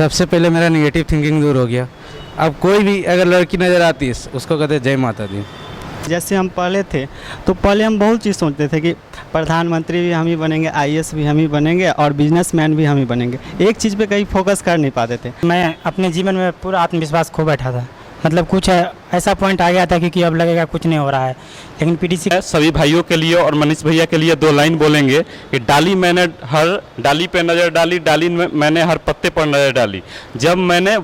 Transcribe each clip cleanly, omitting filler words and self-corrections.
सबसे पहले मेरा नेगेटिव थिंकिंग दूर हो गया। अब कोई भी अगर लड़की नज़र आती है उसको कहते जय माता दी। जैसे हम पढ़े थे तो पहले हम बहुत चीज़ सोचते थे कि प्रधानमंत्री भी हम ही बनेंगे, आईएएस भी हम ही बनेंगे और बिजनेसमैन भी हम ही बनेंगे। एक चीज़ पे कहीं फोकस कर नहीं पाते थे। मैं अपने जीवन में पूरा आत्मविश्वास खो बैठा था, मतलब कुछ ऐसा पॉइंट आ गया था कि अब लगेगा कुछ नहीं हो रहा है। लेकिन पीडीसी सभी भाइयों के लिए और मनीष भैया के लिए दो लाइन बोलेंगे कि डाली मैंने हर डाली पे नज़र डाली, डाली मैंने हर पत्ते पर नज़र डाली। जब मैंने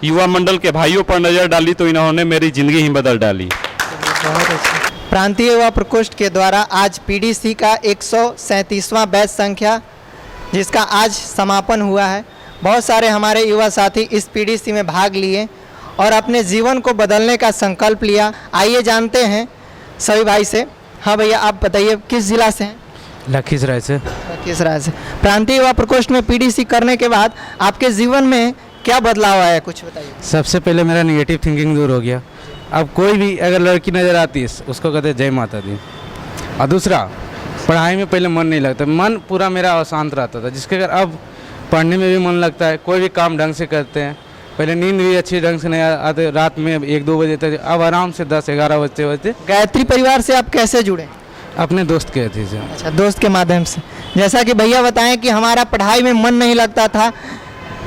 युवा मंडल के भाइयों पर नज़र डाली तो इन्होंने मेरी ज़िंदगी ही बदल डाली। बहुत अच्छा। प्रांतीय युवा प्रकोष्ठ के द्वारा आज पीडीसी का 137वां बैच संख्या जिसका आज समापन हुआ है। बहुत सारे हमारे युवा साथी इस पीडीसी में भाग लिए और अपने जीवन को बदलने का संकल्प लिया। आइए जानते हैं सभी भाई से। हाँ भैया, आप बताइए किस जिला से हैं? लखीसराय से। लखीसराय से। प्रांतीय युवा प्रकोष्ठ में पीडीसी करने के बाद आपके जीवन में क्या बदलाव आया, कुछ बताइए। सबसे पहले मेरा नेगेटिव थिंकिंग दूर हो गया। अब कोई भी अगर लड़की नज़र आती है उसको कहते जय माता दी। और दूसरा, पढ़ाई में पहले मन नहीं लगता, मन पूरा मेरा अशांत रहता था, जिसके अगर अब पढ़ने में भी मन लगता है, कोई भी काम ढंग से करते हैं। पहले नींद भी अच्छी ढंग से नहीं आते, रात में 1-2 बजे तक, अब आराम से 10-11 बजते। गायत्री परिवार से आप कैसे जुड़े? अपने दोस्त के थी से। अच्छा, दोस्त के माध्यम से। जैसा कि भैया बताएं कि हमारा पढ़ाई में मन नहीं लगता था,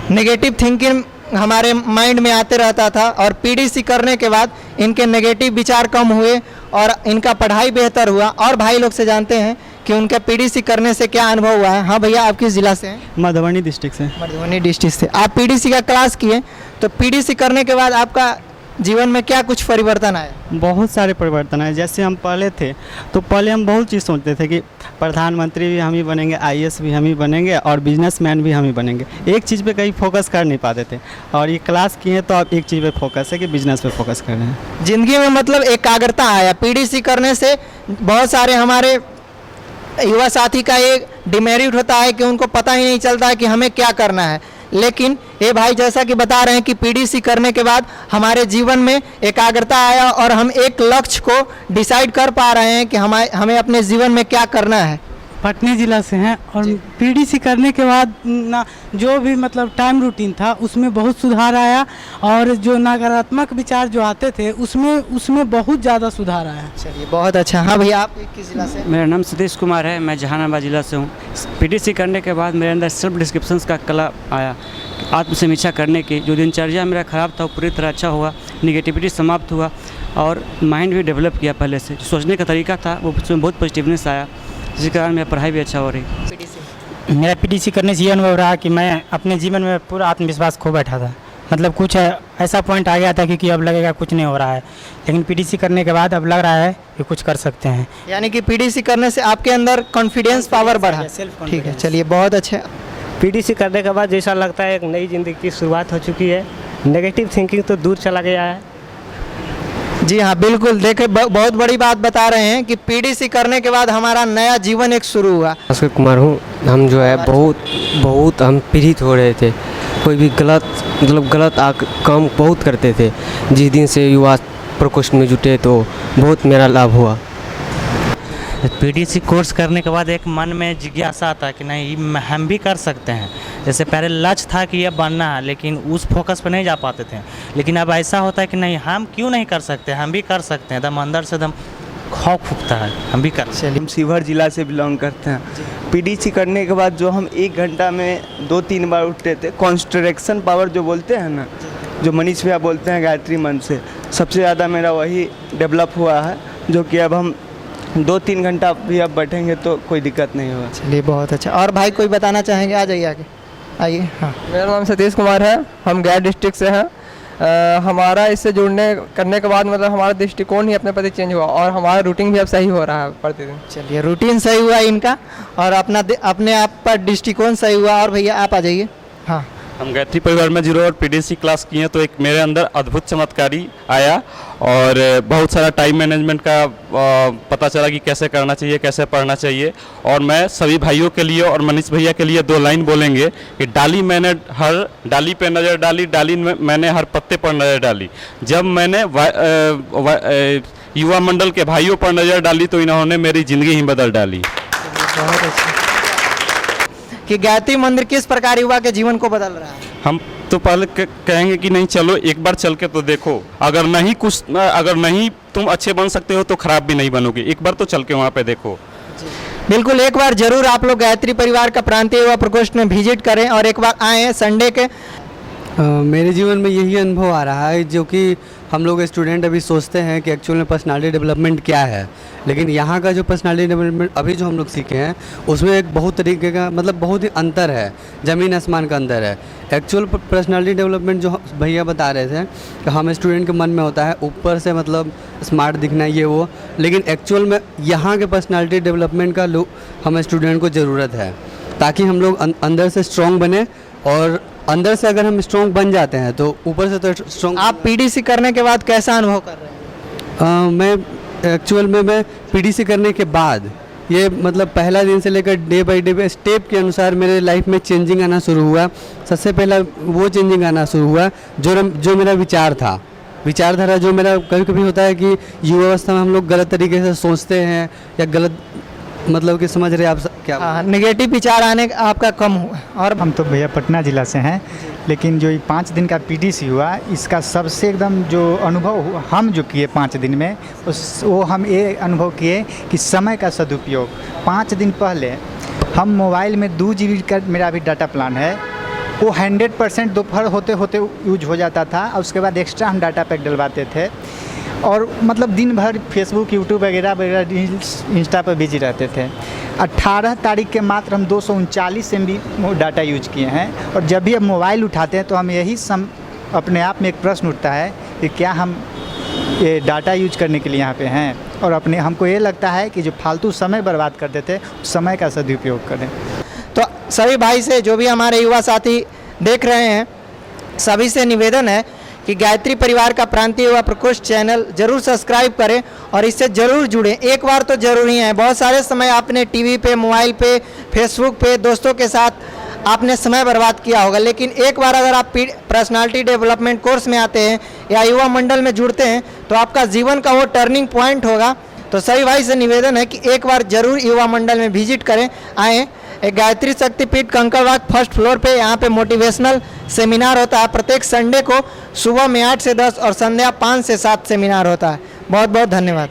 नेगेटिव थिंकिंग हमारे माइंड में आते रहता था और पीडीसी करने के बाद इनके नेगेटिव विचार कम हुए और इनका पढ़ाई बेहतर हुआ। और भाई लोग से जानते हैं कि उनका पीडीसी करने से क्या अनुभव हुआ है। हाँ भैया, आप किस जिला से हैं? मधुबनी डिस्ट्रिक्ट से। मधुबनी डिस्ट्रिक्ट से। आप पीडीसी का क्लास किए, तो पीडीसी करने के बाद आपका जीवन में क्या कुछ परिवर्तन आया? बहुत सारे परिवर्तन आए। जैसे हम पढ़े थे तो पहले हम बहुत चीज़ सोचते थे कि प्रधानमंत्री भी हम ही बनेंगे, आईएएस भी हम ही बनेंगे और बिजनेसमैन भी हम ही बनेंगे। एक चीज़ पे कहीं फोकस कर नहीं पाते थे और ये क्लास किए तो अब एक चीज़ पे फोकस है कि बिजनेस पे फोकस कर रहे हैं। जिंदगी में मतलब एकाग्रता आया। पीडीसी करने से बहुत सारे हमारे युवा साथी का एक डिमेरिट होता है कि उनको पता ही नहीं चलता है कि हमें क्या करना है। लेकिन ये भाई जैसा कि बता रहे हैं कि पीडीसी करने के बाद हमारे जीवन में एकाग्रता आया और हम एक लक्ष्य को डिसाइड कर पा रहे हैं कि हमें अपने जीवन में क्या करना है। पटना जिला से हैं और पीडीसी करने के बाद ना जो भी मतलब टाइम रूटीन था उसमें बहुत सुधार आया और जो नकारात्मक विचार जो आते थे उसमें बहुत ज़्यादा सुधार आया। चलिए, बहुत अच्छा। हाँ भैया, आप किस जिला से? मेरा नाम सतीश कुमार है, मैं जहानाबाद जिला से हूँ। पीडीसी करने के बाद मेरे अंदर सेल्फ डिस्क्रिप्शंस का कला आया, आत्मसमीक्षा करने की। जो दिनचर्या मेरा ख़राब था वो पूरी तरह अच्छा हुआ, निगेटिविटी समाप्त हुआ और माइंड भी डेवलप किया। पहले से सोचने का तरीका था वो उसमें बहुत पॉजिटिवनेस आया, जिसके कारण मेरा पढ़ाई भी अच्छा हो रही। मेरा पीडीसी करने से ये अनुभव रहा कि मैं अपने जीवन में पूरा आत्मविश्वास खो बैठा था, मतलब कुछ ऐसा पॉइंट आ गया था कि अब लगेगा कुछ नहीं हो रहा है। लेकिन पीडीसी करने के बाद अब लग रहा है कि कुछ कर सकते हैं। यानी कि पीडीसी करने से आपके अंदर कॉन्फिडेंस पावर बढ़ा। ठीक है, चलिए, बहुत अच्छा। पीडीसी करने के बाद जैसा लगता है एक नई ज़िंदगी की शुरुआत हो चुकी है। नेगेटिव थिंकिंग तो दूर चला गया है। जी हाँ, बिल्कुल। देखे, बहुत बड़ी बात बता रहे हैं कि पीडीसी करने के बाद हमारा नया जीवन एक शुरू हुआ। भास्कर कुमार हूँ। हम जो है बहुत हम पीड़ित हो रहे थे, कोई भी गलत काम बहुत करते थे। जिस दिन से युवा प्रकोष्ठ में जुटे तो बहुत मेरा लाभ हुआ। पीडीसी कोर्स करने के बाद एक मन में जिज्ञासा आता है कि नहीं हम भी कर सकते हैं। जैसे पहले लक्ष्य था कि ये बनना है, लेकिन उस फोकस पर नहीं जा पाते थे। लेकिन अब ऐसा होता है कि नहीं, हम क्यों नहीं कर सकते, हम भी कर सकते हैं। दम अंदर से दम खौफ फूकता है, हम भी कर सकते हैं। हम शिवहर जिला से बिलोंग करते हैं। पीडीसी करने के बाद जो हम 1 घंटा में 2-3 बार उठते थे, कॉन्स्ट्रक्शन पावर जो बोलते हैं ना, जो मनीष भैया बोलते हैं गायत्री मंत्र से, सबसे ज़्यादा मेरा वही डेवलप हुआ है, जो कि अब हम 2-3 घंटा भी अब बैठेंगे तो कोई दिक्कत नहीं होगा। चलिए, बहुत अच्छा। और भाई कोई बताना चाहेंगे? आ जाइए आगे, आइए। हाँ, मेरा नाम सतीश कुमार है, हम गैर डिस्ट्रिक्ट से हैं। हमारा इससे करने के बाद मतलब हमारा दृष्टिकोण ही अपने प्रति चेंज हुआ और हमारा रूटीन भी अब सही हो रहा है प्रतिदिन। चलिए, रूटीन सही हुआ इनका और अपने आप पर दृष्टिकोण सही हुआ। और भैया आप आ जाइए। हाँ, हम गायत्री परिवार में जुड़े और पीडीसी क्लास किए तो एक मेरे अंदर अद्भुत चमत्कारी आया और बहुत सारा टाइम मैनेजमेंट का पता चला कि कैसे करना चाहिए, कैसे पढ़ना चाहिए। और मैं सभी भाइयों के लिए और मनीष भैया के लिए दो लाइन बोलेंगे कि डाली मैंने हर डाली पे नज़र डाली, डाली मैंने हर पत्ते पर नज़र डाली। जब मैंने युवा मंडल के भाइयों पर नज़र डाली तो इन्होंने मेरी ज़िंदगी ही बदल डाली। बहुत अच्छा। कि गायत्री मंदिर किस प्रकार युवा के जीवन को बदल रहा है। हम तो पहले कहेंगे कि नहीं, चलो एक बार चल के तो देखो। अगर नहीं तुम अच्छे बन सकते हो तो खराब भी नहीं बनोगे, एक बार तो चल के वहाँ पे देखो। बिल्कुल, एक बार जरूर आप लोग गायत्री परिवार का प्रांतीय युवा प्रकोष्ठ में विजिट करें और एक बार आएँ संडे के। मेरे जीवन में यही अनुभव आ रहा है जो कि हम लोग स्टूडेंट अभी सोचते हैं कि एक्चुअल में पर्सनालिटी डेवलपमेंट क्या है, लेकिन यहाँ का जो पर्सनालिटी डेवलपमेंट अभी जो हम लोग सीखे हैं उसमें एक बहुत तरीके का मतलब बहुत ही अंतर है, ज़मीन आसमान का अंतर है। एक्चुअल पर्सनालिटी डेवलपमेंट जो भैया बता रहे थे कि हम स्टूडेंट के मन में होता है ऊपर से मतलब स्मार्ट दिखना ये वो, लेकिन एक्चुअल में यहाँ के पर्सनालिटी डेवलपमेंट का हम स्टूडेंट को ज़रूरत है ताकि हम लोग अंदर से स्ट्रॉन्ग बने, और अंदर से अगर हम स्ट्रॉन्ग बन जाते हैं तो ऊपर से तो स्ट्रॉन्ग। आप पीडीसी करने के बाद कैसा अनुभव कर रहे हैं? मैं एक्चुअल में मैं पीडीसी करने के बाद ये मतलब पहला दिन से लेकर डे बाय डे स्टेप के अनुसार मेरे लाइफ में चेंजिंग आना शुरू हुआ। सबसे पहला वो चेंजिंग आना शुरू हुआ जो मेरा विचारधारा जो मेरा कभी कभी होता है कि युवावस्था में हम लोग गलत तरीके से सोचते हैं या गलत मतलब कि समझ रहे आप क्या? नेगेटिव विचार आने आपका कम हुआ। और हम तो भैया पटना ज़िला से हैं, लेकिन जो ये 5 दिन का पीडीसी हुआ इसका सबसे एकदम जो अनुभव हुआ हम जो किए 5 दिन में वो हम ये अनुभव किए कि समय का सदुपयोग। 5 दिन पहले हम मोबाइल में 2 GB का मेरा भी डाटा प्लान है, वो 100% दोपहर होते होते यूज हो जाता था और उसके बाद एक्स्ट्रा हम डाटा पैक डलवाते थे और मतलब दिन भर फेसबुक यूट्यूब वगैरह रील्स इंस्टा पर बिजी रहते थे। 18 तारीख के मात्र हम 239 MB डाटा यूज किए हैं और जब भी अब मोबाइल उठाते हैं तो हम यही अपने आप में एक प्रश्न उठता है कि क्या हम ये डाटा यूज करने के लिए यहाँ पे हैं, और अपने हमको ये लगता है कि जो फालतू समय बर्बाद करते थे उस समय का सदुपयोग करें। तो सभी भाई से जो भी हमारे युवा साथी देख रहे हैं सभी से निवेदन है कि गायत्री परिवार का प्रांतीय युवा प्रकोष्ठ चैनल जरूर सब्सक्राइब करें और इससे ज़रूर जुड़ें। एक बार तो ज़रूर ही है, बहुत सारे समय आपने टीवी पे, मोबाइल पे, फेसबुक पे दोस्तों के साथ आपने समय बर्बाद किया होगा, लेकिन एक बार अगर आप पर्सनालिटी डेवलपमेंट कोर्स में आते हैं या युवा मंडल में जुड़ते हैं तो आपका जीवन का वो टर्निंग पॉइंट होगा। तो सभी भाई से निवेदन है कि एक बार ज़रूर युवा मंडल में विजिट करें, आएँ। एक गायत्री शक्तिपीठ कंकड़बाग 1st फ्लोर पे यहाँ पे मोटिवेशनल सेमिनार होता है प्रत्येक संडे को सुबह में 8 से 10 और संध्या 5 से 7 सेमिनार होता है। बहुत बहुत धन्यवाद।